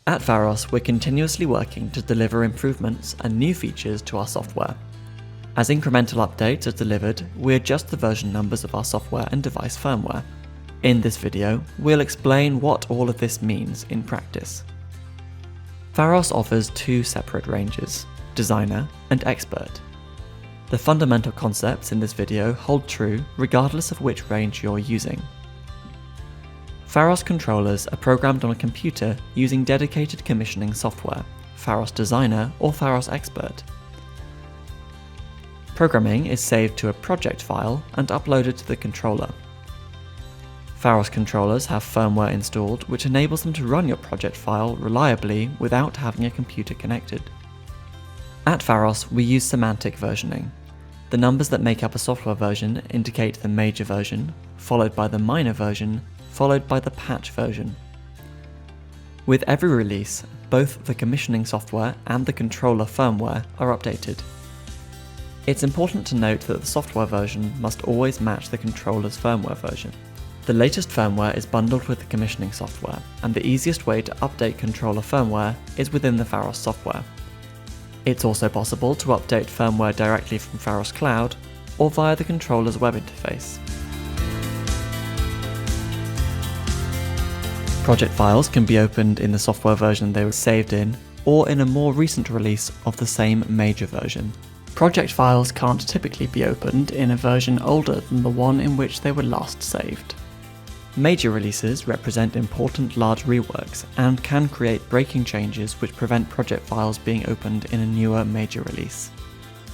At Pharos, we're continuously working to deliver improvements and new features to our software. As incremental updates are delivered, we adjust the version numbers of our software and device firmware. In this video, we'll explain what all of this means in practice. Pharos offers two separate ranges, Designer and Expert. The fundamental concepts in this video hold true regardless of which range you're using. Pharos controllers are programmed on a computer using dedicated commissioning software, Pharos Designer or Pharos Expert. Programming is saved to a project file and uploaded to the controller. Pharos controllers have firmware installed which enables them to run your project file reliably without having a computer connected. At Pharos, we use semantic versioning. The numbers that make up a software version indicate the major version, followed by the minor version, followed by the patch version. With every release, both the commissioning software and the controller firmware are updated. It's important to note that the software version must always match the controller's firmware version. The latest firmware is bundled with the commissioning software, and the easiest way to update controller firmware is within the Pharos software. It's also possible to update firmware directly from Pharos Cloud or via the controller's web interface. Project files can be opened in the software version they were saved in, or in a more recent release of the same major version. Project files can't typically be opened in a version older than the one in which they were last saved. Major releases represent important large reworks and can create breaking changes which prevent project files being opened in a newer major release.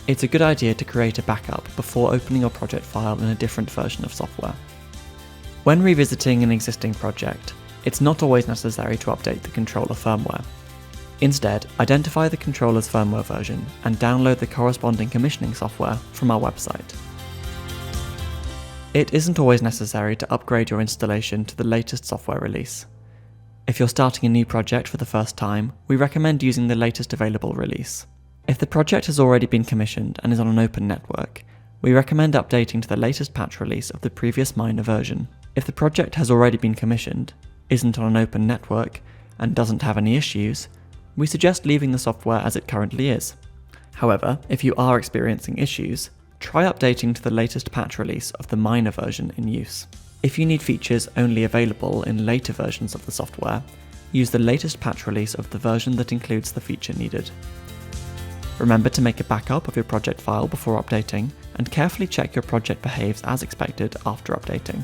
It's a good idea to create a backup before opening your project file in a different version of software. When revisiting an existing project, it's not always necessary to update the controller firmware. Instead, identify the controller's firmware version and download the corresponding commissioning software from our website. It isn't always necessary to upgrade your installation to the latest software release. If you're starting a new project for the first time, we recommend using the latest available release. If the project has already been commissioned and is on an open network, we recommend updating to the latest patch release of the previous minor version. If the project has already been commissioned, isn't on an open network, and doesn't have any issues, we suggest leaving the software as it currently is. However, if you are experiencing issues, try updating to the latest patch release of the minor version in use. If you need features only available in later versions of the software, use the latest patch release of the version that includes the feature needed. Remember to make a backup of your project file before updating, and carefully check your project behaves as expected after updating.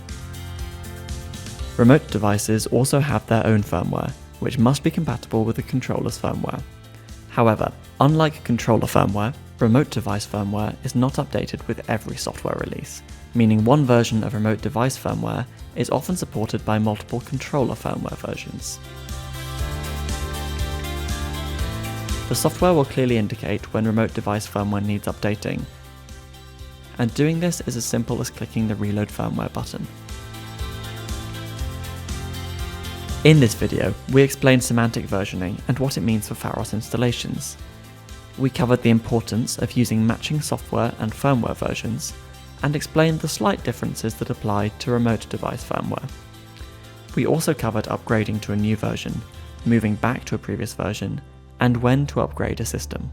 Remote devices also have their own firmware, which must be compatible with the controller's firmware. However, unlike controller firmware, remote device firmware is not updated with every software release, meaning one version of remote device firmware is often supported by multiple controller firmware versions. The software will clearly indicate when remote device firmware needs updating, and doing this is as simple as clicking the Reload Firmware button. In this video, we explained semantic versioning and what it means for Pharos installations. We covered the importance of using matching software and firmware versions, and explained the slight differences that apply to remote device firmware. We also covered upgrading to a new version, moving back to a previous version, and when to upgrade a system.